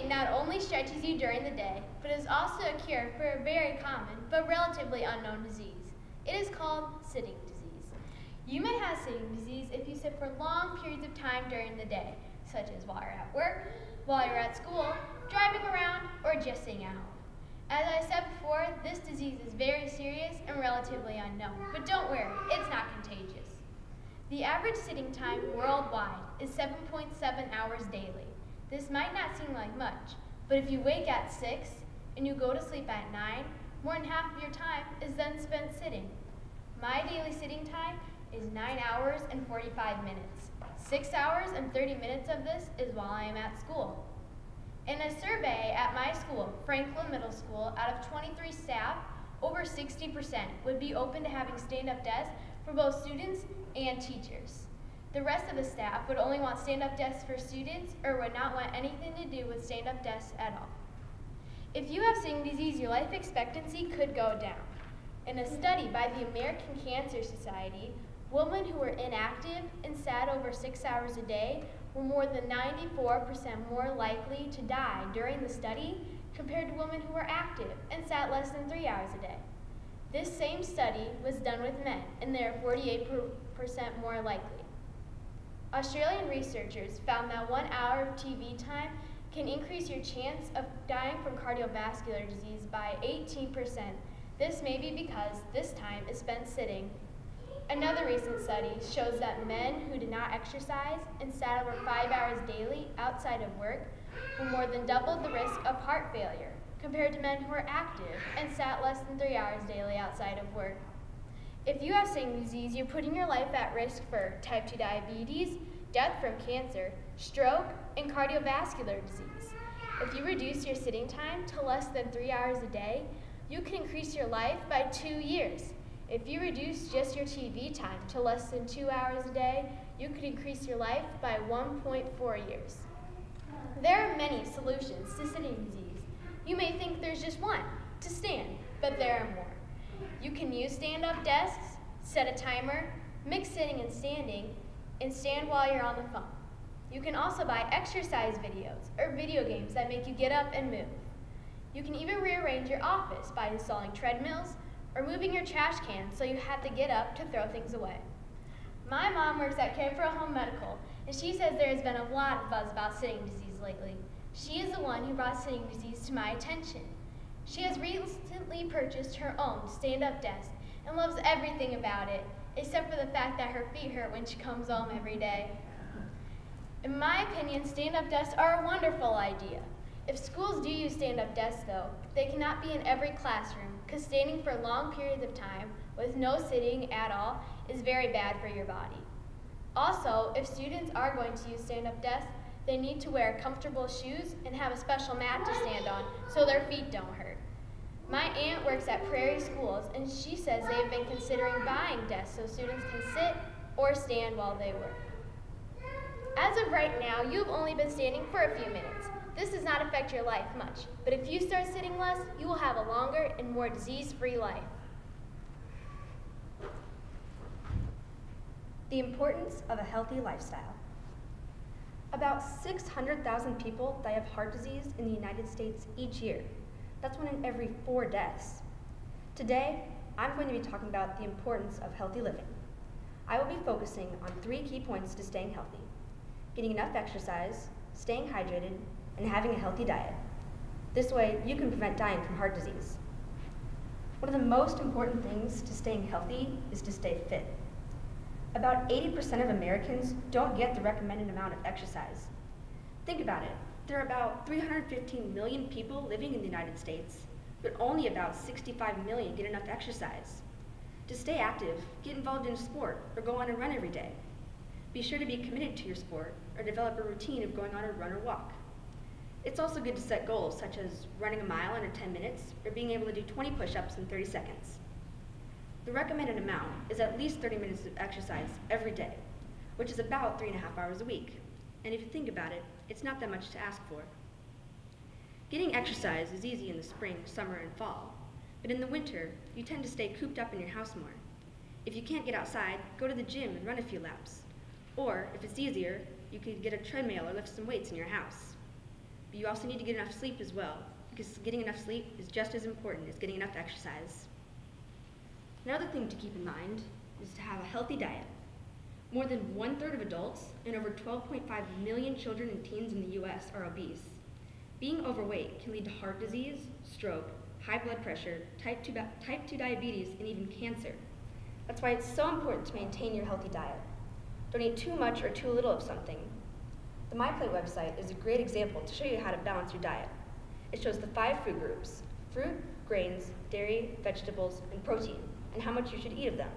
Sitting not only stretches you during the day, but is also a cure for a very common but relatively unknown disease. It is called sitting disease. You may have sitting disease if you sit for long periods of time during the day, such as while you're at work, while you're at school, driving around, or just sitting at home. As I said before, this disease is very serious and relatively unknown, but don't worry, it's not contagious. The average sitting time worldwide is 7.7 hours daily. This might not seem like much, but if you wake at 6 and you go to sleep at 9, more than half of your time is then spent sitting. My daily sitting time is 9 hours and 45 minutes. 6 hours and 30 minutes of this is while I am at school. In a survey at my school, Franklin Middle School, out of 23 staff, over 60% would be open to having stand-up desks for both students and teachers. The rest of the staff would only want stand-up desks for students or would not want anything to do with stand-up desks at all. If you have sitting disease, your life expectancy could go down. In a study by the American Cancer Society, women who were inactive and sat over 6 hours a day were more than 94% more likely to die during the study compared to women who were active and sat less than 3 hours a day. This same study was done with men, and they are 48% more likely. Australian researchers found that 1 hour of TV time can increase your chance of dying from cardiovascular disease by 18%. This may be because this time is spent sitting. Another recent study shows that men who did not exercise and sat over 5 hours daily outside of work were more than double the risk of heart failure compared to men who were active and sat less than 3 hours daily outside of work. If you have sitting disease, you're putting your life at risk for type 2 diabetes, death from cancer, stroke, and cardiovascular disease. If you reduce your sitting time to less than 3 hours a day, you can increase your life by 2 years. If you reduce just your TV time to less than 2 hours a day, you could increase your life by 1.4 years. There are many solutions to sitting disease. You may think there's just one, to stand, but there are more. You can use stand-up desks, set a timer, mix sitting and stand while you're on the phone. You can also buy exercise videos or video games that make you get up and move. You can even rearrange your office by installing treadmills or moving your trash can so you have to get up to throw things away. My mom works at Care for a Home Medical, and she says there has been a lot of buzz about sitting disease lately. She is the one who brought sitting disease to my attention. She has recently purchased her own stand-up desk and loves everything about it, except for the fact that her feet hurt when she comes home every day. In my opinion, stand-up desks are a wonderful idea. If schools do use stand-up desks, though, they cannot be in every classroom, because standing for long periods of time with no sitting at all is very bad for your body. Also, if students are going to use stand-up desks, they need to wear comfortable shoes and have a special mat to stand on so their feet don't hurt. My aunt works at Prairie Schools, and she says they have been considering buying desks so students can sit or stand while they work. As of right now, you've only been standing for a few minutes. This does not affect your life much, but if you start sitting less, you will have a longer and more disease-free life. The importance of a healthy lifestyle. About 600,000 people die of heart disease in the United States each year. That's 1 in every 4 deaths. Today, I'm going to be talking about the importance of healthy living. I will be focusing on 3 key points to staying healthy: getting enough exercise, staying hydrated, and having a healthy diet. This way, you can prevent dying from heart disease. One of the most important things to staying healthy is to stay fit. About 80% of Americans don't get the recommended amount of exercise. Think about it. There are about 315 million people living in the United States, but only about 65 million get enough exercise. To stay active, get involved in a sport or go on a run every day. Be sure to be committed to your sport or develop a routine of going on a run or walk. It's also good to set goals such as running a mile under 10 minutes or being able to do 20 push-ups in 30 seconds. The recommended amount is at least 30 minutes of exercise every day, which is about 3.5 hours a week. And if you think about it, it's not that much to ask for. Getting exercise is easy in the spring, summer, and fall, but in the winter, you tend to stay cooped up in your house more. If you can't get outside, go to the gym and run a few laps. Or, if it's easier, you could get a treadmill or lift some weights in your house. but you also need to get enough sleep as well, because getting enough sleep is just as important as getting enough exercise. Another thing to keep in mind is to have a healthy diet. More than 1/3 of adults and over 12.5 million children and teens in the US are obese. Being overweight can lead to heart disease, stroke, high blood pressure, type 2 diabetes, and even cancer. That's why it's so important to maintain your healthy diet. Don't eat too much or too little of something. The MyPlate website is a great example to show you how to balance your diet. It shows the 5 food groups: fruit, grains, dairy, vegetables, and protein, and how much you should eat of them.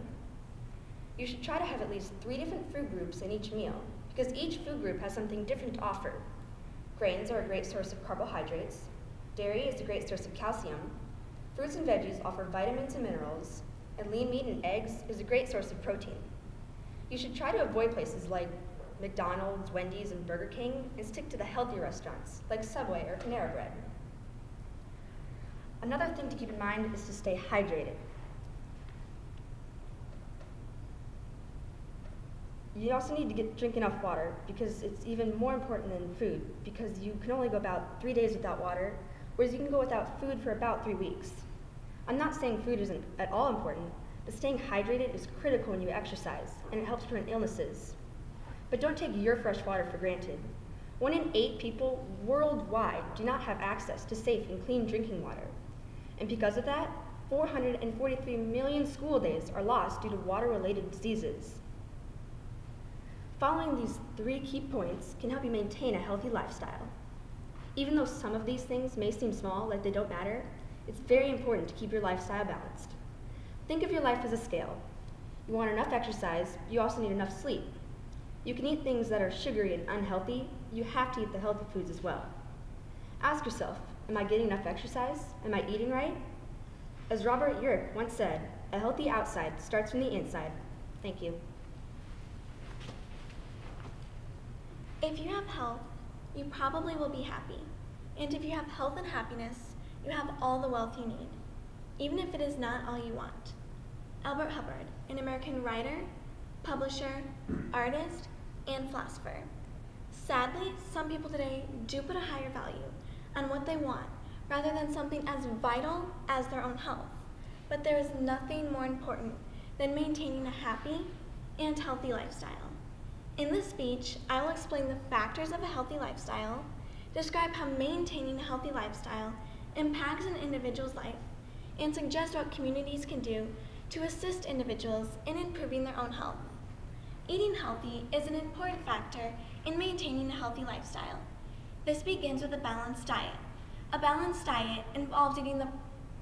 You should try to have at least 3 different food groups in each meal, because each food group has something different to offer. Grains are a great source of carbohydrates, dairy is a great source of calcium, fruits and veggies offer vitamins and minerals, and lean meat and eggs is a great source of protein. You should try to avoid places like McDonald's, Wendy's, and Burger King, and stick to the healthier restaurants like Subway or Panera Bread. Another thing to keep in mind is to stay hydrated. You also need to drink enough water, because it's even more important than food, because you can only go about 3 days without water, whereas you can go without food for about 3 weeks. I'm not saying food isn't at all important, but staying hydrated is critical when you exercise, and it helps prevent illnesses. But don't take your fresh water for granted. 1 in 8 people worldwide do not have access to safe and clean drinking water. And because of that, 443 million school days are lost due to water-related diseases. Following these 3 key points can help you maintain a healthy lifestyle. Even though some of these things may seem small, like they don't matter, it's very important to keep your lifestyle balanced. Think of your life as a scale. You want enough exercise, you also need enough sleep. You can eat things that are sugary and unhealthy, you have to eat the healthy foods as well. Ask yourself, am I getting enough exercise? Am I eating right? As Robert Urich once said, a healthy outside starts from the inside. Thank you. If you have health, you probably will be happy. And if you have health and happiness, you have all the wealth you need, even if it is not all you want. Elbert Hubbard, an American writer, publisher, artist, and philosopher. Sadly, some people today do put a higher value on what they want rather than something as vital as their own health. But there is nothing more important than maintaining a happy and healthy lifestyle. In this speech, I will explain the factors of a healthy lifestyle, describe how maintaining a healthy lifestyle impacts an individual's life, and suggest what communities can do to assist individuals in improving their own health. Eating healthy is an important factor in maintaining a healthy lifestyle. This begins with a balanced diet. A balanced diet involves eating the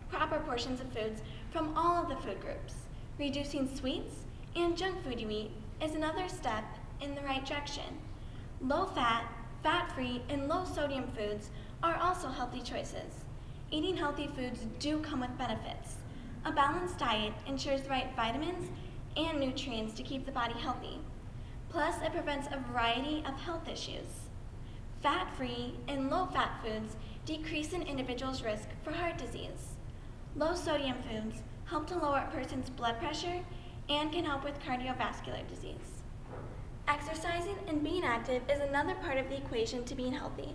proper portions of foods from all of the food groups. Reducing sweets and junk food you eat is another step in the right direction. Low-fat, fat-free, and low-sodium foods are also healthy choices. Eating healthy foods do come with benefits. A balanced diet ensures the right vitamins and nutrients to keep the body healthy. Plus, it prevents a variety of health issues. Fat-free and low-fat foods decrease an individual's risk for heart disease. Low-sodium foods help to lower a person's blood pressure and can help with cardiovascular disease. Exercising and being active is another part of the equation to being healthy.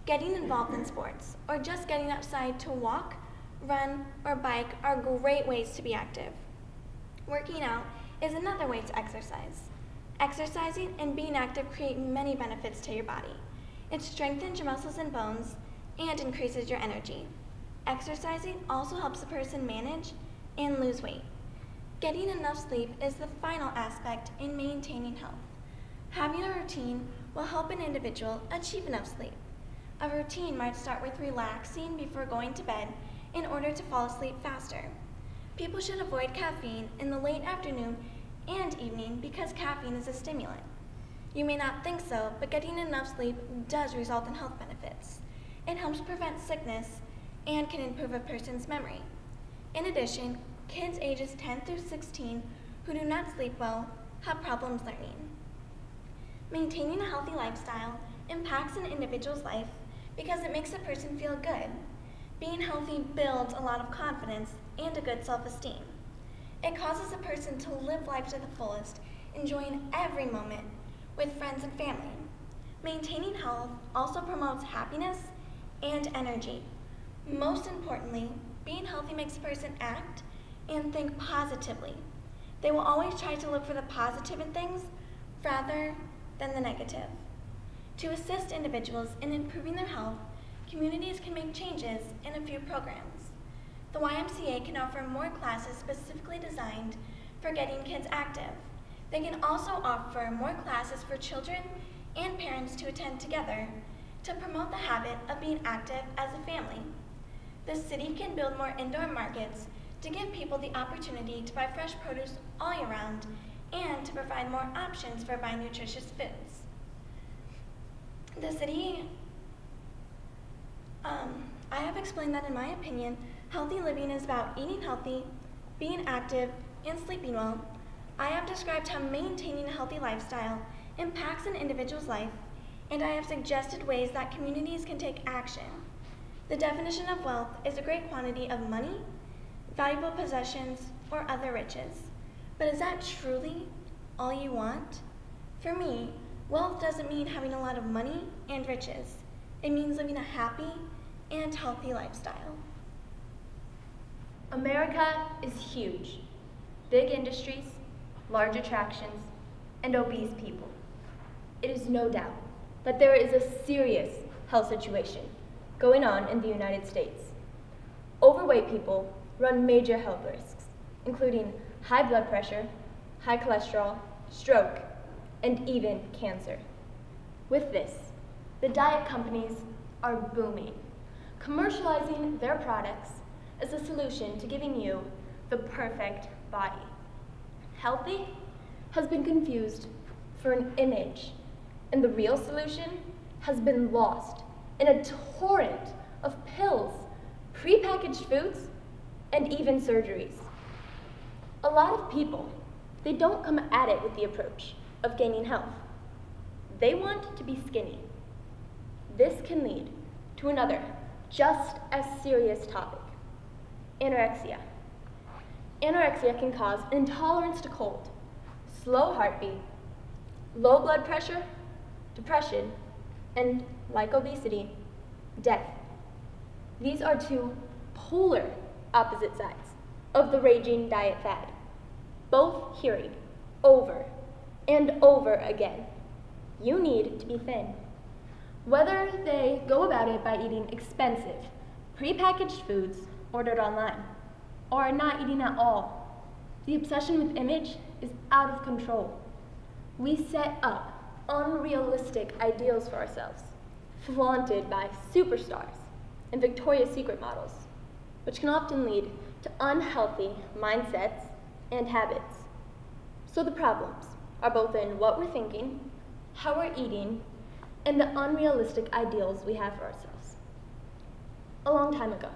Getting involved in sports, or just getting outside to walk, run, or bike are great ways to be active. Working out is another way to exercise. Exercising and being active create many benefits to your body. It strengthens your muscles and bones and increases your energy. Exercising also helps a person manage and lose weight. Getting enough sleep is the final aspect in maintaining health. Having a routine will help an individual achieve enough sleep. A routine might start with relaxing before going to bed in order to fall asleep faster. People should avoid caffeine in the late afternoon and evening because caffeine is a stimulant. You may not think so, but getting enough sleep does result in health benefits. It helps prevent sickness and can improve a person's memory. In addition, kids ages 10 through 16 who do not sleep well have problems learning. Maintaining a healthy lifestyle impacts an individual's life because it makes a person feel good. Being healthy builds a lot of confidence and a good self-esteem. It causes a person to live life to the fullest, enjoying every moment with friends and family. Maintaining health also promotes happiness and energy. Most importantly, being healthy makes a person act and think positively. They will always try to look for the positive in things rather than the negative. To assist individuals in improving their health, communities can make changes in a few programs. The YMCA can offer more classes specifically designed for getting kids active. They can also offer more classes for children and parents to attend together to promote the habit of being active as a family. The city can build more indoor markets to give people the opportunity to buy fresh produce all year round and to provide more options for buying nutritious foods. The city, I have explained that in my opinion, healthy living is about eating healthy, being active, and sleeping well. I have described how maintaining a healthy lifestyle impacts an individual's life, and I have suggested ways that communities can take action. The definition of wealth is a great quantity of money, valuable possessions, or other riches. But is that truly all you want? For me, wealth doesn't mean having a lot of money and riches. It means living a happy and healthy lifestyle. America is huge. Big industries, large attractions, and obese people. It is no doubt that there is a serious health situation going on in the United States. Overweight people run major health risks, including high blood pressure, high cholesterol, stroke, and even cancer. With this, the diet companies are booming, commercializing their products as a solution to giving you the perfect body. Healthy has been confused for an image, and the real solution has been lost in a torrent of pills, prepackaged foods, and even surgeries. A lot of people, they don't come at it with the approach of gaining health. They want to be skinny. This can lead to another, just as serious topic, anorexia. Anorexia can cause intolerance to cold, slow heartbeat, low blood pressure, depression, and, like obesity, death. These are two polar opposite sides of the raging diet fad, both hearing over and over again, you need to be thin. Whether they go about it by eating expensive, prepackaged foods ordered online, or not eating at all, the obsession with image is out of control. We set up unrealistic ideals for ourselves, flaunted by superstars and Victoria's Secret models, which can often lead to unhealthy mindsets and habits. So the problems are both in what we're thinking, how we're eating, and the unrealistic ideals we have for ourselves. A long time ago,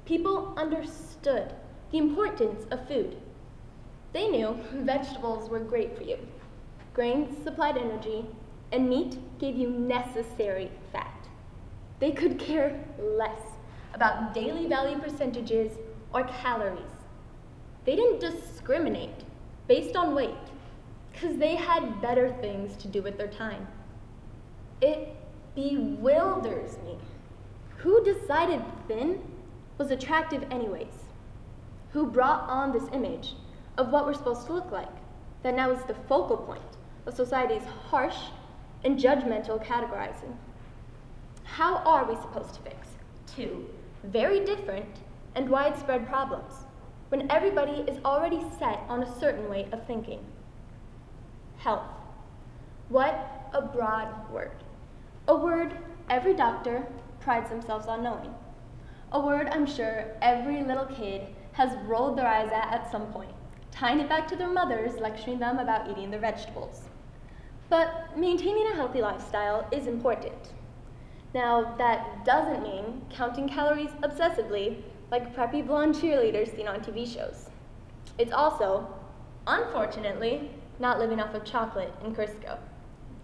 people understood the importance of food. They knew vegetables were great for you. Grains supplied energy, and meat gave you necessary fat. They could care less about daily value percentages or calories. They didn't discriminate based on weight, because they had better things to do with their time. It bewilders me. Who decided thin was attractive anyways? Who brought on this image of what we're supposed to look like that now is the focal point of society's harsh and judgmental categorizing? How are we supposed to fix two very different and widespread problems when everybody is already set on a certain way of thinking? Health. What a broad word. A word every doctor prides themselves on knowing. A word I'm sure every little kid has rolled their eyes at some point, tying it back to their mothers lecturing them about eating their vegetables. But maintaining a healthy lifestyle is important. Now, that doesn't mean counting calories obsessively like preppy blonde cheerleaders seen on TV shows. It's also, unfortunately, not living off of chocolate and Crisco.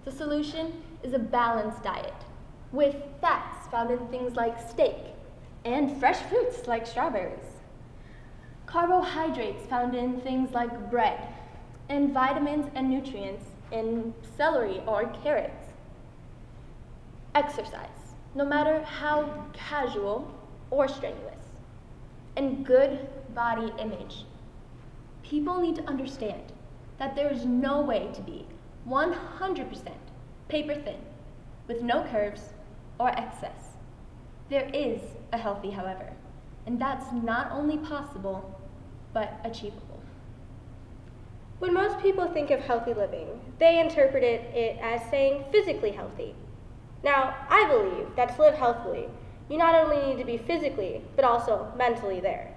The solution is a balanced diet with fats found in things like steak and fresh fruits like strawberries, carbohydrates found in things like bread, and vitamins and nutrients in celery or carrots. exercise, no matter how casual or strenuous, and good body image. People need to understand that there is no way to be 100% paper thin with no curves or excess. There is a healthy, however, and that's not only possible, but achievable. When most people think of healthy living, they interpret it as saying physically healthy. Now, I believe that to live healthily, you not only need to be physically, but also mentally there.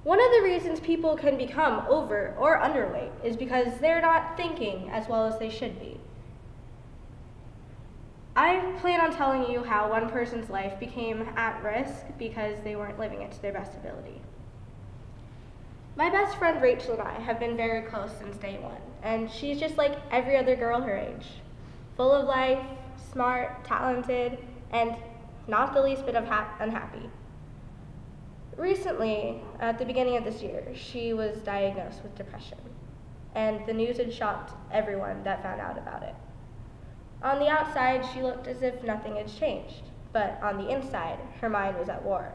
One of the reasons people can become over or underweight is because they're not thinking as well as they should be. I plan on telling you how one person's life became at risk because they weren't living it to their best ability. My best friend Rachel and I have been very close since day one, and she's just like every other girl her age. Full of life, smart, talented, and not the least bit of unhappy. Recently, at the beginning of this year, she was diagnosed with depression, and the news had shocked everyone that found out about it. On the outside, she looked as if nothing had changed, but on the inside, her mind was at war.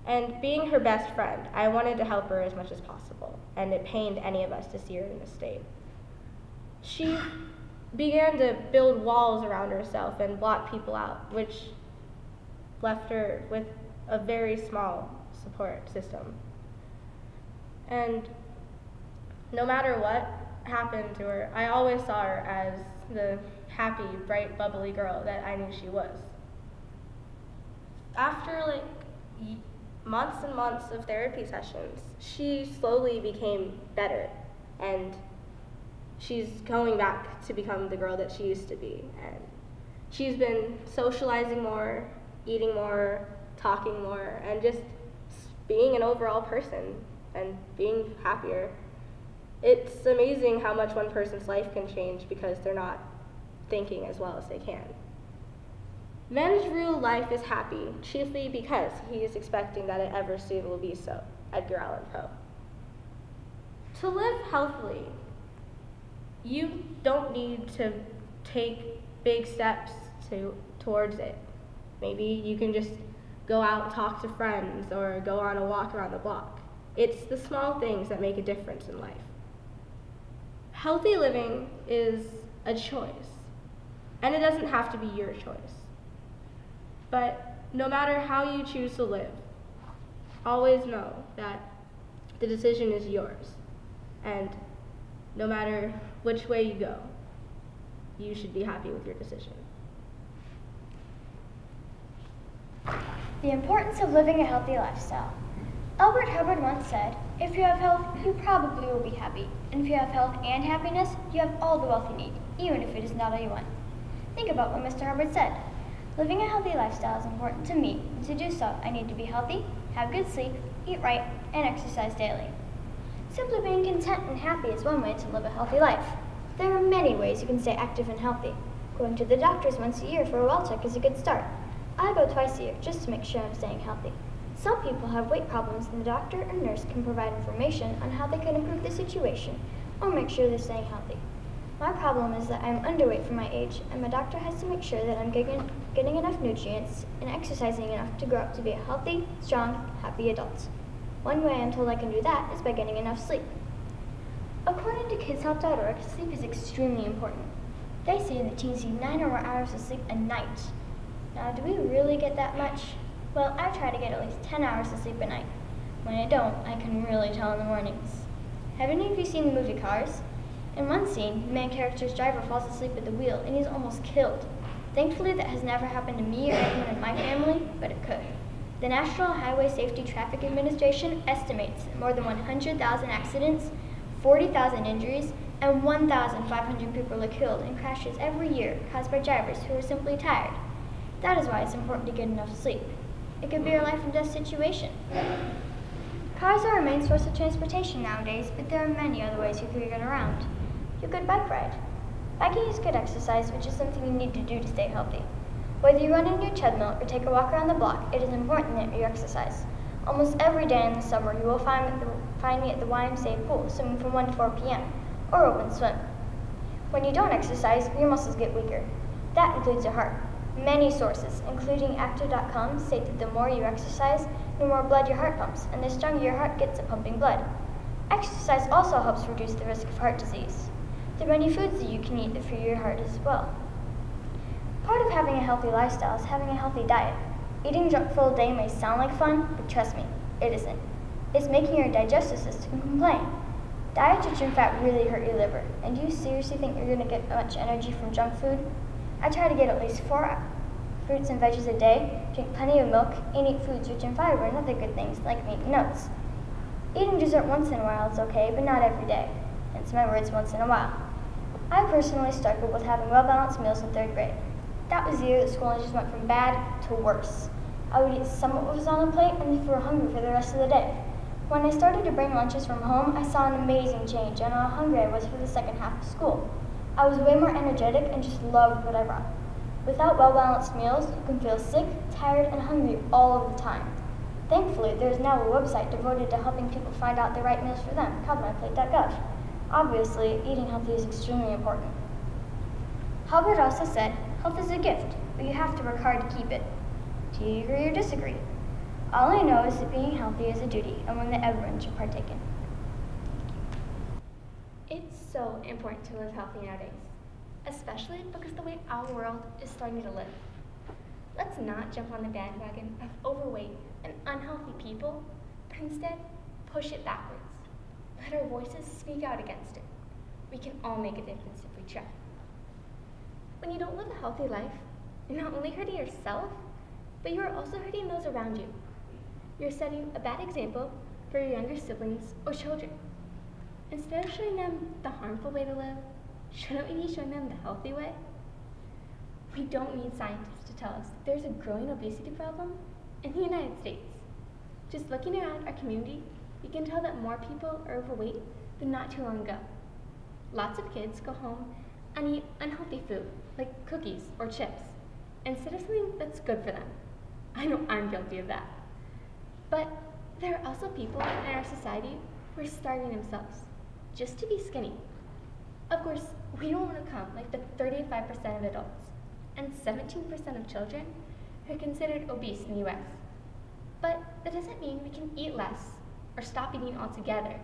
And being her best friend, I wanted to help her as much as possible, and it pained any of us to see her in this state. She began to build walls around herself and block people out, which left her with a very small support system. And no matter what happened to her, I always saw her as the happy, bright, bubbly girl that I knew she was. After months and months of therapy sessions, she slowly became better, and she's going back to become the girl that she used to be. And she's been socializing more, eating more, talking more, and just being an overall person and being happier. It's amazing how much one person's life can change because they're not thinking as well as they can. Men's real life is happy, chiefly because he is expecting that it ever soon will be so. Edgar Allan Poe. To live healthily, you don't need to take big steps towards it. Maybe you can just go out and talk to friends or go on a walk around the block. It's the small things that make a difference in life. Healthy living is a choice, and it doesn't have to be your choice. But no matter how you choose to live, always know that the decision is yours, and no matter which way you go, you should be happy with your decision. The importance of living a healthy lifestyle. Elbert Hubbard once said, "If you have health, you probably will be happy. And if you have health and happiness, you have all the wealth you need, even if it is not all you want." Think about what Mr. Hubbard said. Living a healthy lifestyle is important to me, and to do so, I need to be healthy, have good sleep, eat right, and exercise daily. Simply being content and happy is one way to live a healthy life. There are many ways you can stay active and healthy. Going to the doctors once a year for a well check is a good start. I go twice a year just to make sure I'm staying healthy. Some people have weight problems, and the doctor or nurse can provide information on how they can improve the situation or make sure they're staying healthy. My problem is that I'm underweight for my age, and my doctor has to make sure that I'm getting enough nutrients and exercising enough to grow up to be a healthy, strong, happy adult. One way I'm told I can do that is by getting enough sleep. According to kidshealth.org, sleep is extremely important. They say that teens need 9 or more hours of sleep a night. Now, do we really get that much? Well, I try to get at least 10 hours of sleep a night. When I don't, I can really tell in the mornings. Have any of you seen the movie Cars? In one scene, the main character's driver falls asleep at the wheel and he's almost killed. Thankfully, that has never happened to me or anyone in my family, but it could. The National Highway Safety Traffic Administration estimates that more than 100,000 accidents, 40,000 injuries, and 1,500 people are killed in crashes every year caused by drivers who are simply tired. That is why it's important to get enough sleep. It could be a life and death situation. Cars are our main source of transportation nowadays, but there are many other ways you could get around. You could bike ride. Biking is good exercise, which is something you need to do to stay healthy. Whether you run on your treadmill or take a walk around the block, it is important that you exercise. Almost every day in the summer, you will find me at the YMCA pool, swimming from 1 to 4 p.m., or open swim. When you don't exercise, your muscles get weaker. That includes your heart. Many sources, including Active.com, state that the more you exercise, the more blood your heart pumps, and the stronger your heart gets at pumping blood. Exercise also helps reduce the risk of heart disease. There are many foods that you can eat that for your heart as well. Part of having a healthy lifestyle is having a healthy diet. Eating junk food all day may sound like fun, but trust me, it isn't. It's making your digestive system complain. Diets rich in fat really hurt your liver, and do you seriously think you're going to get much energy from junk food? I try to get at least 4 fruits and veggies a day, drink plenty of milk, and eat foods rich in fiber and other good things like meat and nuts. Eating dessert once in a while is okay, but not every day. Hence my words, once in a while. I personally struggled with having well-balanced meals in 3rd grade. That was the year that school just went from bad to worse. I would eat some of what was on the plate and then feel hungry for the rest of the day. When I started to bring lunches from home, I saw an amazing change on how hungry I was for the second half of school. I was way more energetic and just loved what I brought. Without well-balanced meals, you can feel sick, tired, and hungry all of the time. Thankfully, there is now a website devoted to helping people find out the right meals for them, called myplate.gov. Obviously, eating healthy is extremely important. Hubbard also said, health is a gift, but you have to work hard to keep it. Do you agree or disagree? All I know is that being healthy is a duty and one that everyone should partake in. It's so important to live healthy nowadays, especially because the way our world is starting to live. Let's not jump on the bandwagon of overweight and unhealthy people, but instead push it backwards. Let our voices speak out against it. We can all make a difference if we try. When you don't live a healthy life, you're not only hurting yourself, but you are also hurting those around you. You're setting a bad example for your younger siblings or children. Instead of showing them the harmful way to live, shouldn't we be showing them the healthy way? We don't need scientists to tell us there's a growing obesity problem in the United States. Just looking around our community, we can tell that more people are overweight than not too long ago. Lots of kids go home and eat unhealthy food, like cookies or chips, instead of something that's good for them. I know I'm guilty of that. But there are also people in our society who are starving themselves just to be skinny. Of course, we don't want to come like the 35% of adults and 17% of children who are considered obese in the US. But that doesn't mean we can eat less or stop eating altogether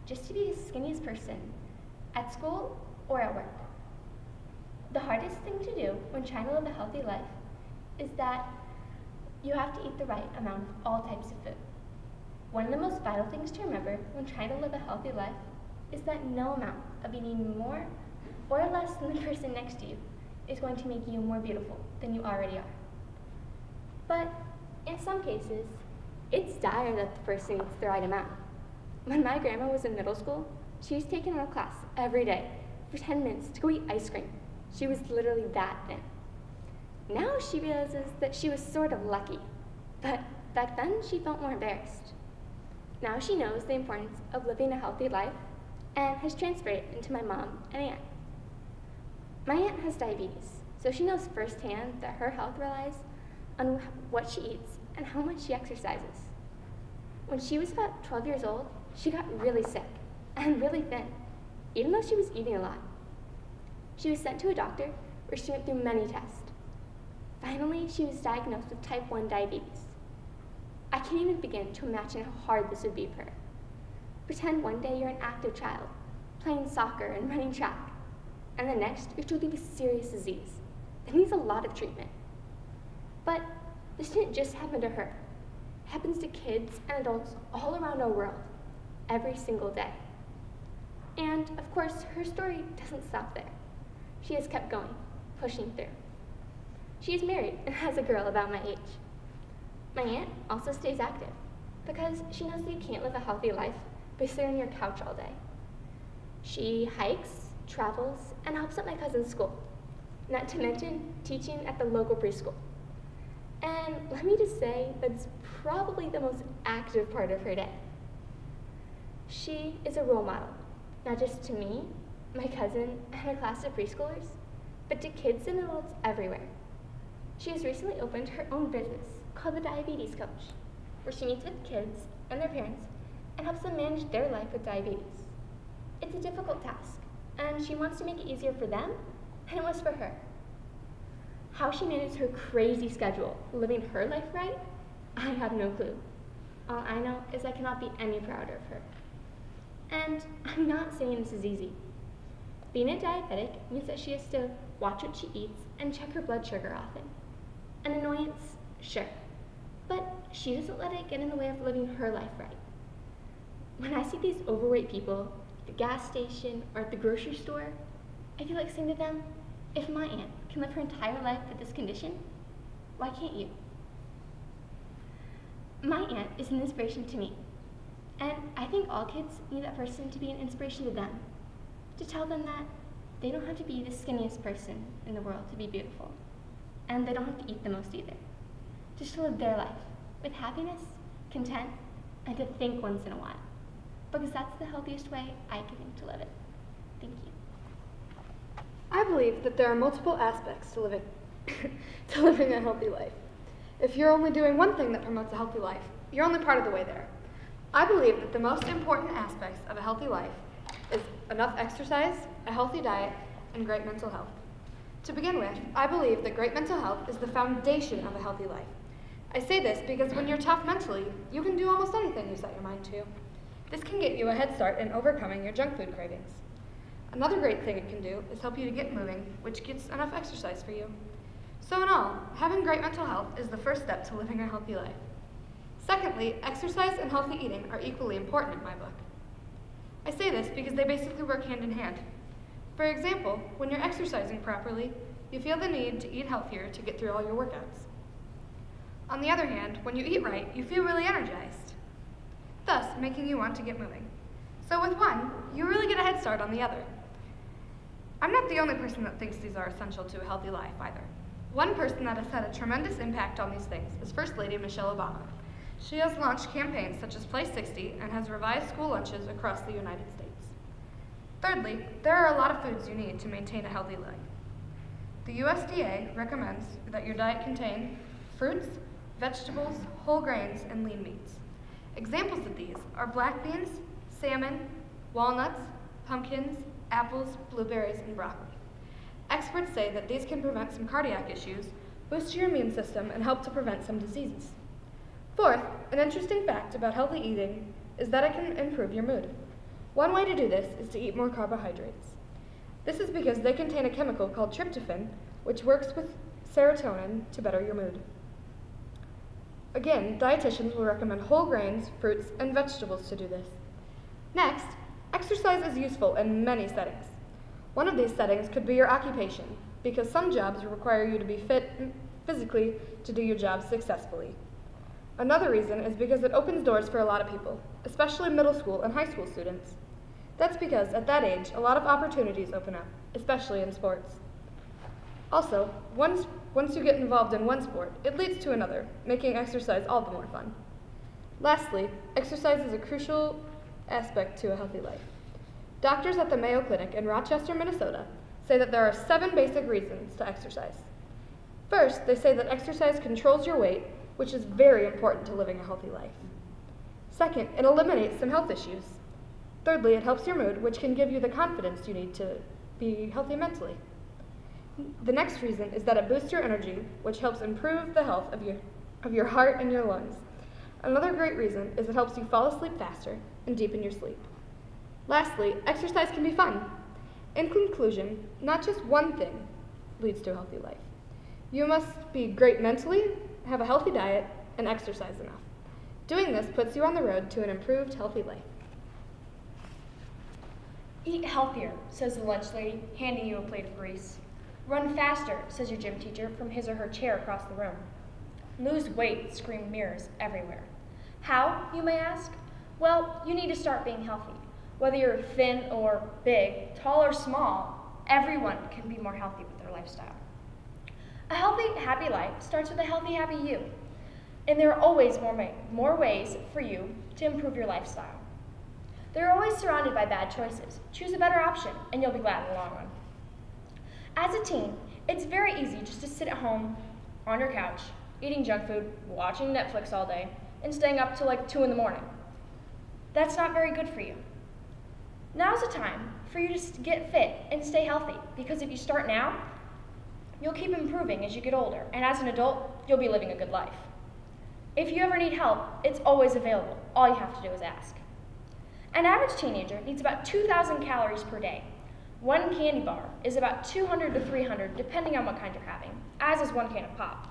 just to be the skinniest person at school or at work. The hardest thing to do when trying to live a healthy life is that you have to eat the right amount of all types of food. One of the most vital things to remember when trying to live a healthy life is that no amount of eating more or less than the person next to you is going to make you more beautiful than you already are. But in some cases, it's dire that the person eats the right amount. When my grandma was in middle school, she was taken out of class every day for 10 minutes to go eat ice cream. She was literally that thin. Now she realizes that she was sort of lucky, but back then she felt more embarrassed. Now she knows the importance of living a healthy life and has transferred it into my mom and aunt. My aunt has diabetes, so she knows firsthand that her health relies on what she eats and how much she exercises. When she was about 12 years old, she got really sick and really thin, even though she was eating a lot. She was sent to a doctor where she went through many tests. Finally, she was diagnosed with type 1 diabetes. I can't even begin to imagine how hard this would be for her. Pretend one day you're an active child, playing soccer and running track, and the next you're told you have a serious disease that needs a lot of treatment. But this didn't just happen to her. It happens to kids and adults all around our world, every single day. And of course, her story doesn't stop there. She has kept going, pushing through. She is married and has a girl about my age. My aunt also stays active because she knows that you can't live a healthy life by sitting on your couch all day. She hikes, travels, and helps at my cousin's school, not to mention teaching at the local preschool. And let me just say that's probably the most active part of her day. She is a role model, not just to me, my cousin, and a class of preschoolers, but to kids and adults everywhere. She has recently opened her own business called the Diabetes Coach, where she meets with kids and their parents and helps them manage their life with diabetes. It's a difficult task, and she wants to make it easier for them than it was for her. How she manages her crazy schedule, living her life right, I have no clue. All I know is I cannot be any prouder of her. And I'm not saying this is easy. Being a diabetic means that she has to watch what she eats and check her blood sugar often. An annoyance, sure, but she doesn't let it get in the way of living her life right. When I see these overweight people at the gas station or at the grocery store, I feel like saying to them, if my aunt can live her entire life with this condition, why can't you? My aunt is an inspiration to me, and I think all kids need that person to be an inspiration to them, to tell them that they don't have to be the skinniest person in the world to be beautiful, and they don't have to eat the most either, just to live their life with happiness, content, and to think once in a while, because that's the healthiest way I can think to live it. Thank you. I believe that there are multiple aspects to living, to living a healthy life. If you're only doing one thing that promotes a healthy life, you're only part of the way there. I believe that the most important aspects of a healthy life is enough exercise, a healthy diet, and great mental health. To begin with, I believe that great mental health is the foundation of a healthy life. I say this because when you're tough mentally, you can do almost anything you set your mind to. This can get you a head start in overcoming your junk food cravings. Another great thing it can do is help you to get moving, which gets enough exercise for you. So in all, having great mental health is the first step to living a healthy life. Secondly, exercise and healthy eating are equally important in my book. I say this because they basically work hand in hand. For example, when you're exercising properly, you feel the need to eat healthier to get through all your workouts. On the other hand, when you eat right, you feel really energized, thus making you want to get moving. So with one, you really get a head start on the other. I'm not the only person that thinks these are essential to a healthy life either. One person that has had a tremendous impact on these things is First Lady Michelle Obama. She has launched campaigns such as Play 60 and has revised school lunches across the United States. Thirdly, there are a lot of foods you need to maintain a healthy life. The USDA recommends that your diet contain fruits, vegetables, whole grains, and lean meats. Examples of these are black beans, salmon, walnuts, pumpkins, apples, blueberries, and broccoli. Experts say that these can prevent some cardiac issues, boost your immune system, and help to prevent some diseases. Fourth, an interesting fact about healthy eating is that it can improve your mood. One way to do this is to eat more carbohydrates. This is because they contain a chemical called tryptophan, which works with serotonin to better your mood. Again, dietitians will recommend whole grains, fruits, and vegetables to do this. Next, exercise is useful in many settings. One of these settings could be your occupation, because some jobs require you to be fit physically to do your job successfully. Another reason is because it opens doors for a lot of people, especially middle school and high school students. That's because at that age, a lot of opportunities open up, especially in sports. Also, once you get involved in one sport, it leads to another, making exercise all the more fun. Lastly, exercise is a crucial aspect to a healthy life. Doctors at the Mayo Clinic in Rochester, Minnesota, say that there are 7 basic reasons to exercise. First, they say that exercise controls your weight, which is very important to living a healthy life. Second, it eliminates some health issues. Thirdly, it helps your mood, which can give you the confidence you need to be healthy mentally. The next reason is that it boosts your energy, which helps improve the health of your heart and your lungs. Another great reason is it helps you fall asleep faster and deepen your sleep. Lastly, exercise can be fun. In conclusion, not just one thing leads to a healthy life. You must be great mentally, have a healthy diet, and exercise enough. Doing this puts you on the road to an improved, healthy life. Eat healthier, says the lunch lady, handing you a plate of grease. Run faster, says your gym teacher from his or her chair across the room. Lose weight, scream mirrors everywhere. How, you may ask? Well, you need to start being healthy. Whether you're thin or big, tall or small, everyone can be more healthy with their lifestyle. A healthy, happy life starts with a healthy, happy you. And there are always more ways for you to improve your lifestyle. They're always surrounded by bad choices. Choose a better option, and you'll be glad in the long run. As a teen, it's very easy just to sit at home, on your couch, eating junk food, watching Netflix all day, and staying up till like 2 in the morning. That's not very good for you. Now's the time for you to get fit and stay healthy, because if you start now, You'll keep improving as you get older, and as an adult, you'll be living a good life. If you ever need help, it's always available. All you have to do is ask. An average teenager needs about 2,000 calories per day. One candy bar is about 200 to 300, depending on what kind you're having, as is one can of pop.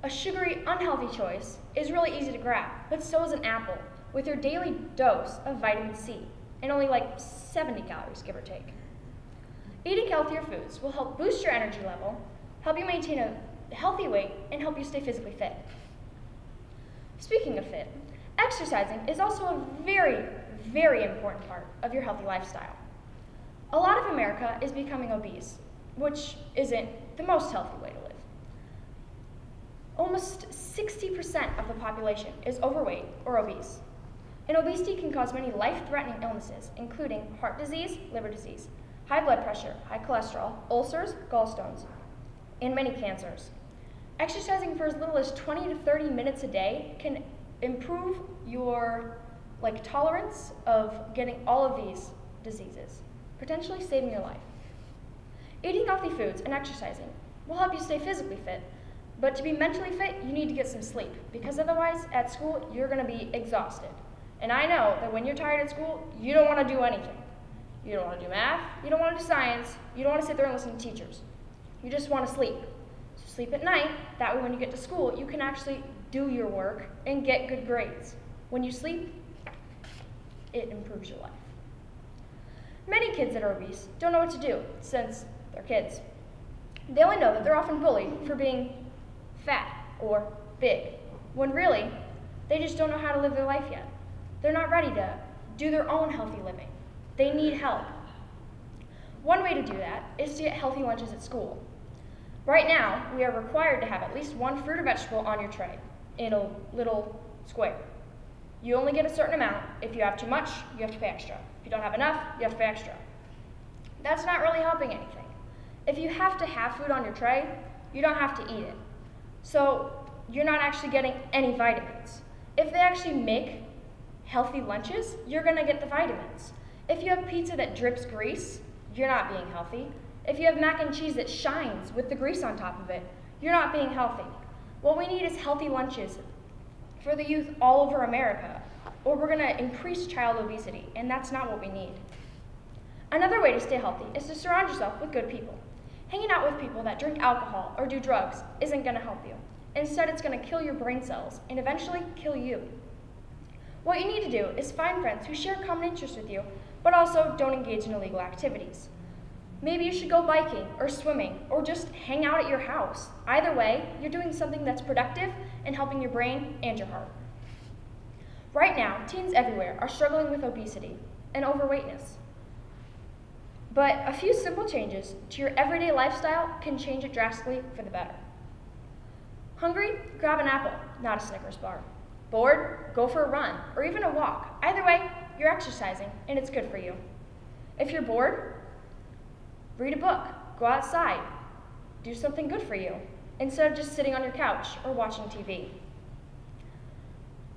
A sugary, unhealthy choice is really easy to grab, but so is an apple, with your daily dose of vitamin C, and only like 70 calories, give or take. Eating healthier foods will help boost your energy level, help you maintain a healthy weight, and help you stay physically fit. Speaking of fit, exercising is also a very, very important part of your healthy lifestyle. A lot of America is becoming obese, which isn't the most healthy way to live. Almost 60% of the population is overweight or obese, and obesity can cause many life-threatening illnesses, including heart disease, liver disease, high blood pressure, high cholesterol, ulcers, gallstones, and many cancers. Exercising for as little as 20 to 30 minutes a day can improve your tolerance of getting all of these diseases, potentially saving your life. Eating healthy foods and exercising will help you stay physically fit, but to be mentally fit, you need to get some sleep, because otherwise, at school, you're going to be exhausted. And I know that when you're tired at school, you don't want to do anything. You don't want to do math, you don't want to do science, you don't want to sit there and listen to teachers. You just want to sleep. So sleep at night, that way when you get to school, you can actually do your work and get good grades. When you sleep, it improves your life. Many kids that are obese don't know what to do, since they're kids. They only know that they're often bullied for being fat or big, when really, they just don't know how to live their life yet. They're not ready to do their own healthy living. They need help. One way to do that is to get healthy lunches at school. Right now, we are required to have at least one fruit or vegetable on your tray in a little square. You only get a certain amount. If you have too much, you have to pay extra. If you don't have enough, you have to pay extra. That's not really helping anything. If you have to have food on your tray, you don't have to eat it. So you're not actually getting any vitamins. If they actually make healthy lunches, you're gonna get the vitamins. If you have pizza that drips grease, you're not being healthy. If you have mac and cheese that shines with the grease on top of it, you're not being healthy. What we need is healthy lunches for the youth all over America, or we're gonna increase child obesity, and that's not what we need. Another way to stay healthy is to surround yourself with good people. Hanging out with people that drink alcohol or do drugs isn't gonna help you. Instead, it's gonna kill your brain cells and eventually kill you. What you need to do is find friends who share common interests with you, but also don't engage in illegal activities. Maybe you should go biking or swimming or just hang out at your house. Either way, you're doing something that's productive and helping your brain and your heart. Right now, teens everywhere are struggling with obesity and overweightness. But a few simple changes to your everyday lifestyle can change it drastically for the better. Hungry? Grab an apple, not a Snickers bar. Bored? Go for a run or even a walk. Either way, you're exercising and it's good for you. If you're bored, read a book, go outside, do something good for you, instead of just sitting on your couch or watching TV.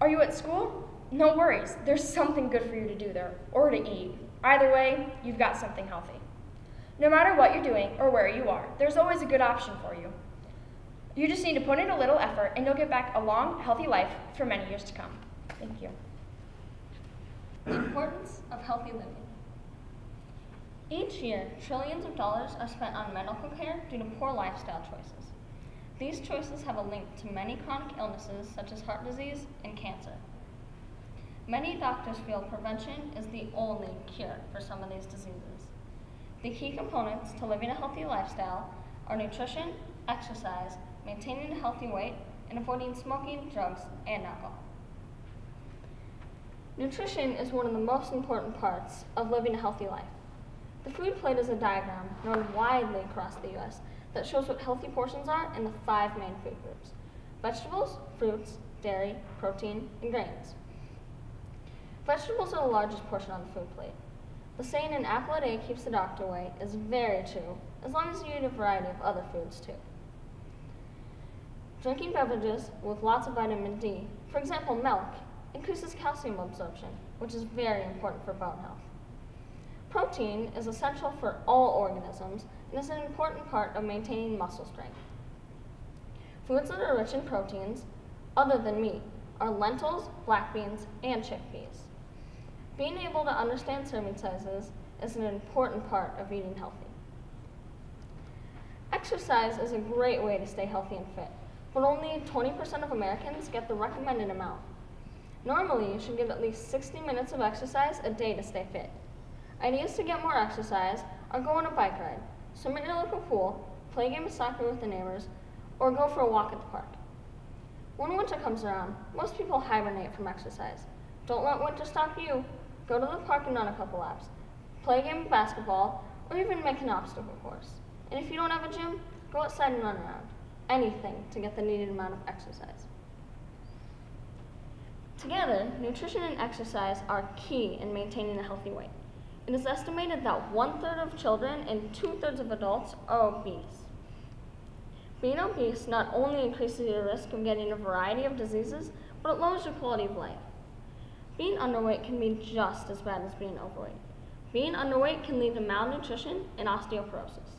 Are you at school? No worries, there's something good for you to do there, or to eat. Either way, you've got something healthy. No matter what you're doing or where you are, there's always a good option for you. You just need to put in a little effort and you'll get back a long, healthy life for many years to come. Thank you. The importance of healthy living. Each year, trillions of dollars are spent on medical care due to poor lifestyle choices. These choices have a link to many chronic illnesses such as heart disease and cancer. Many doctors feel prevention is the only cure for some of these diseases. The key components to living a healthy lifestyle are nutrition, exercise, maintaining a healthy weight, and avoiding smoking, drugs, and alcohol. Nutrition is one of the most important parts of living a healthy life. The food plate is a diagram known widely across the U.S. that shows what healthy portions are in the 5 main food groups: vegetables, fruits, dairy, protein, and grains. Vegetables are the largest portion on the food plate. The saying "an apple a day keeps the doctor away" is very true, as long as you eat a variety of other foods too. Drinking beverages with lots of vitamin D, for example milk, increases calcium absorption, which is very important for bone health. Protein is essential for all organisms and is an important part of maintaining muscle strength. Foods that are rich in proteins, other than meat, are lentils, black beans, and chickpeas. Being able to understand serving sizes is an important part of eating healthy. Exercise is a great way to stay healthy and fit, but only 20% of Americans get the recommended amount. Normally, you should get at least 60 minutes of exercise a day to stay fit. Ideas to get more exercise are go on a bike ride, swim at your local pool, play a game of soccer with the neighbors, or go for a walk at the park. When winter comes around, most people hibernate from exercise. Don't let winter stop you. Go to the park and run a couple laps, play a game of basketball, or even make an obstacle course. And if you don't have a gym, go outside and run around. Anything to get the needed amount of exercise. Together, nutrition and exercise are key in maintaining a healthy weight. It is estimated that 1/3 of children and 2/3 of adults are obese. Being obese not only increases your risk of getting a variety of diseases, but it lowers your quality of life. Being underweight can be just as bad as being overweight. Being underweight can lead to malnutrition and osteoporosis.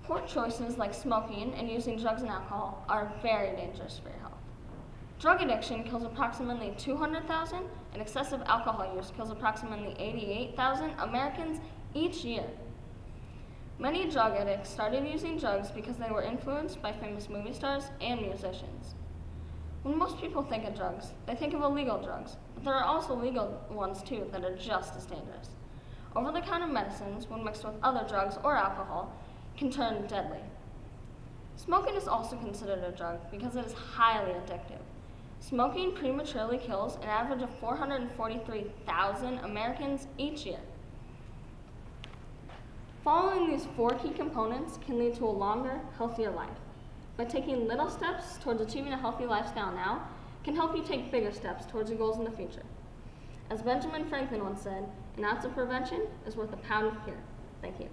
Poor choices like smoking and using drugs and alcohol are very dangerous for your health. Drug addiction kills approximately 200,000, and excessive alcohol use kills approximately 88,000 Americans each year. Many drug addicts started using drugs because they were influenced by famous movie stars and musicians. When most people think of drugs, they think of illegal drugs, but there are also legal ones too that are just as dangerous. Over-the-counter medicines, when mixed with other drugs or alcohol, can turn deadly. Smoking is also considered a drug because it is highly addictive. Smoking prematurely kills an average of 443,000 Americans each year. Following these 4 key components can lead to a longer, healthier life. But taking little steps towards achieving a healthy lifestyle now can help you take bigger steps towards your goals in the future. As Benjamin Franklin once said, an ounce of prevention is worth a pound of cure. Thank you.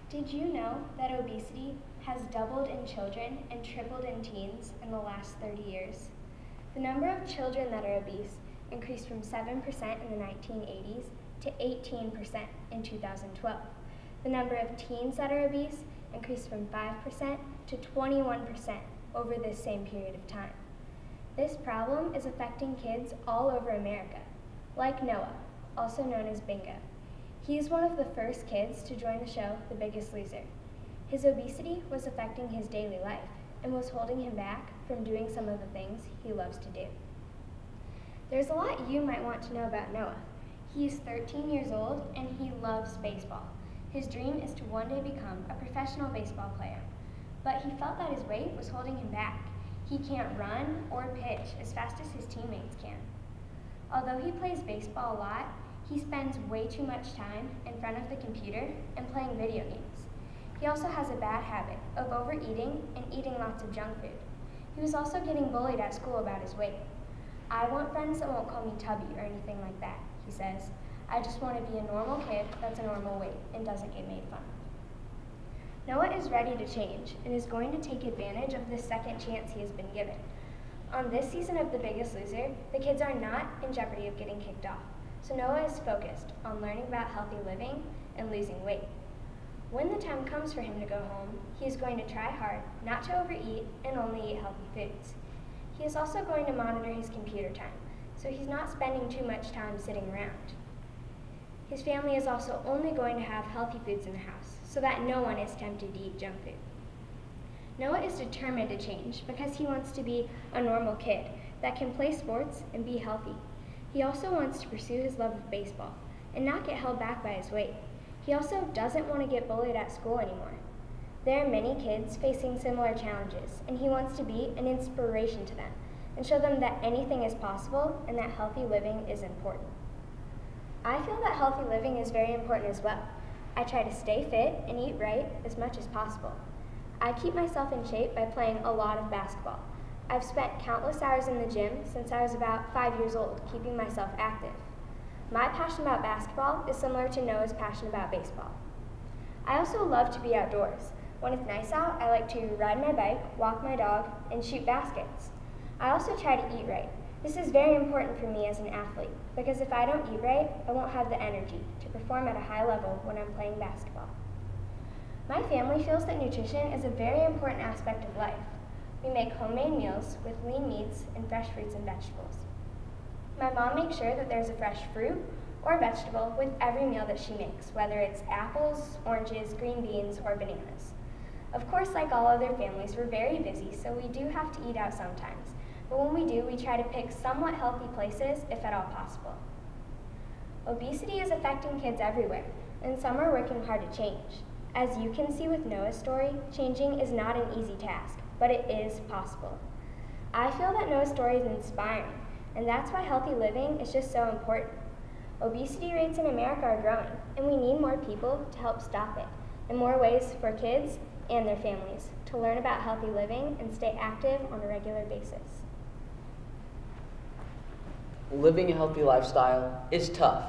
Did you know that obesity has doubled in children and tripled in teens in the last 30 years? The number of children that are obese increased from 7% in the 1980s to 18% in 2012. The number of teens that are obese increased from 5% to 21% over this same period of time. This problem is affecting kids all over America, like Noah, also known as Bingo. He is one of the first kids to join the show The Biggest Loser. His obesity was affecting his daily life and was holding him back from doing some of the things he loves to do. There's a lot you might want to know about Noah. He is 13 years old and he loves baseball. His dream is to one day become a professional baseball player, but he felt that his weight was holding him back. He can't run or pitch as fast as his teammates can. Although he plays baseball a lot, he spends way too much time in front of the computer and playing video games. He also has a bad habit of overeating and eating lots of junk food. He was also getting bullied at school about his weight. "I want friends that won't call me Tubby or anything like that," he says. "I just want to be a normal kid that's a normal weight and doesn't get made fun of." Noah is ready to change and is going to take advantage of this second chance he has been given. On this season of The Biggest Loser, the kids are not in jeopardy of getting kicked off, so Noah is focused on learning about healthy living and losing weight. When the time comes for him to go home, he is going to try hard not to overeat and only eat healthy foods. He is also going to monitor his computer time, so he's not spending too much time sitting around. His family is also only going to have healthy foods in the house, so that no one is tempted to eat junk food. Noah is determined to change because he wants to be a normal kid that can play sports and be healthy. He also wants to pursue his love of baseball and not get held back by his weight. He also doesn't want to get bullied at school anymore. There are many kids facing similar challenges, and he wants to be an inspiration to them and show them that anything is possible and that healthy living is important. I feel that healthy living is very important as well. I try to stay fit and eat right as much as possible. I keep myself in shape by playing a lot of basketball. I've spent countless hours in the gym since I was about 5 years old, keeping myself active. My passion about basketball is similar to Noah's passion about baseball. I also love to be outdoors. When it's nice out, I like to ride my bike, walk my dog, and shoot baskets. I also try to eat right. This is very important for me as an athlete because if I don't eat right, I won't have the energy to perform at a high level when I'm playing basketball. My family feels that nutrition is a very important aspect of life. We make homemade meals with lean meats and fresh fruits and vegetables. My mom makes sure that there's a fresh fruit or vegetable with every meal that she makes, whether it's apples, oranges, green beans, or bananas. Of course, like all other families, we're very busy, so we do have to eat out sometimes. But when we do, we try to pick somewhat healthy places, if at all possible. Obesity is affecting kids everywhere, and some are working hard to change. As you can see with Noah's story, changing is not an easy task, but it is possible. I feel that Noah's story is inspiring, and that's why healthy living is just so important. Obesity rates in America are growing, and we need more people to help stop it, and more ways for kids and their families to learn about healthy living and stay active on a regular basis. Living a healthy lifestyle is tough.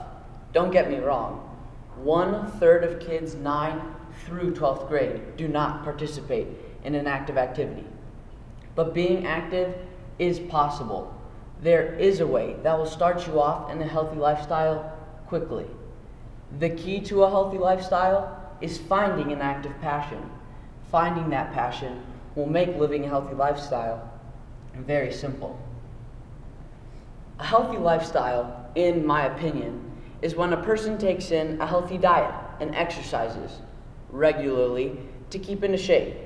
Don't get me wrong. 1/3 of kids 9 through 12th grade do not participate in an active activity. But being active is possible. There is a way that will start you off in a healthy lifestyle quickly. The key to a healthy lifestyle is finding an active passion. Finding that passion will make living a healthy lifestyle very simple. A healthy lifestyle, in my opinion, is when a person takes in a healthy diet and exercises regularly to keep into shape.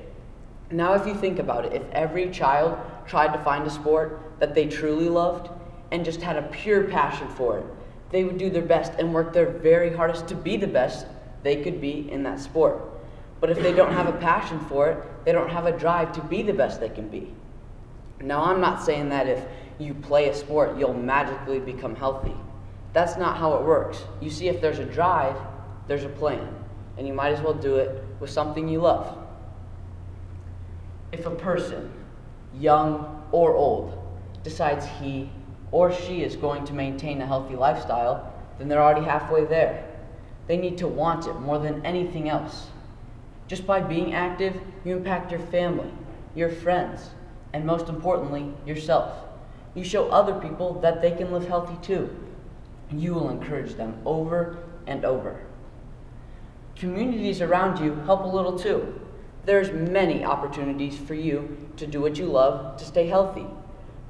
Now, if you think about it, if every child tried to find a sport that they truly loved and just had a pure passion for it, they would do their best and work their very hardest to be the best they could be in that sport. But if they don't have a passion for it, they don't have a drive to be the best they can be. Now, I'm not saying that if you play a sport, you'll magically become healthy. That's not how it works. You see, if there's a drive, there's a plan, and you might as well do it with something you love. If a person, young or old, decides he or she is going to maintain a healthy lifestyle, then they're already halfway there. They need to want it more than anything else. Just by being active, you impact your family, your friends, and most importantly, yourself. You show other people that they can live healthy too. You will encourage them over and over. Communities around you help a little too. There's many opportunities for you to do what you love to stay healthy.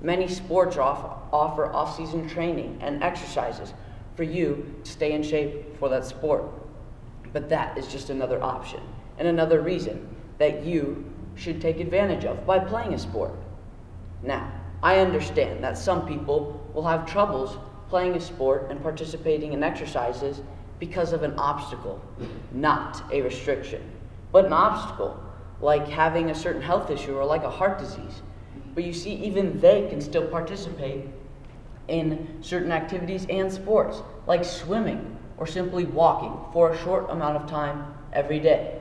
Many sports offer off-season training and exercises for you to stay in shape for that sport. But that is just another option and another reason that you should take advantage of by playing a sport. Now, I understand that some people will have troubles playing a sport and participating in exercises because of an obstacle, not a restriction, but an obstacle, like having a certain health issue or like a heart disease. But you see, even they can still participate in certain activities and sports, like swimming or simply walking for a short amount of time every day.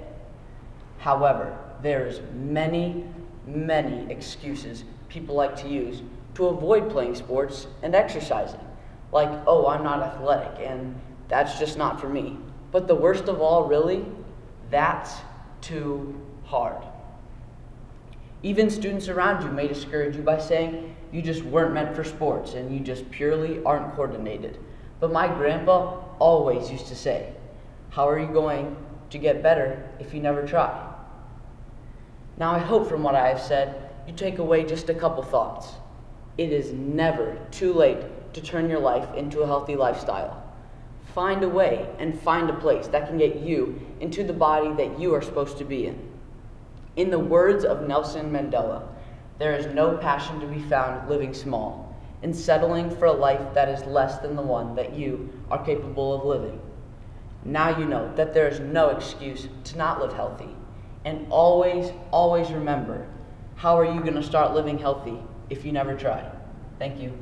However, there's many excuses people like to use to avoid playing sports and exercising. Like, oh, I'm not athletic and that's just not for me. But the worst of all, really, that's too hard. Even students around you may discourage you by saying you just weren't meant for sports and you just purely aren't coordinated. But my grandpa always used to say, how are you going to get better if you never try? Now, I hope from what I have said, you take away just a couple thoughts. It is never too late to turn your life into a healthy lifestyle. Find a way and find a place that can get you into the body that you are supposed to be in. In the words of Nelson Mandela, there is no passion to be found living small and settling for a life that is less than the one that you are capable of living. Now you know that there is no excuse to not live healthy. And always remember, how are you going to start living healthy if you never try? Thank you.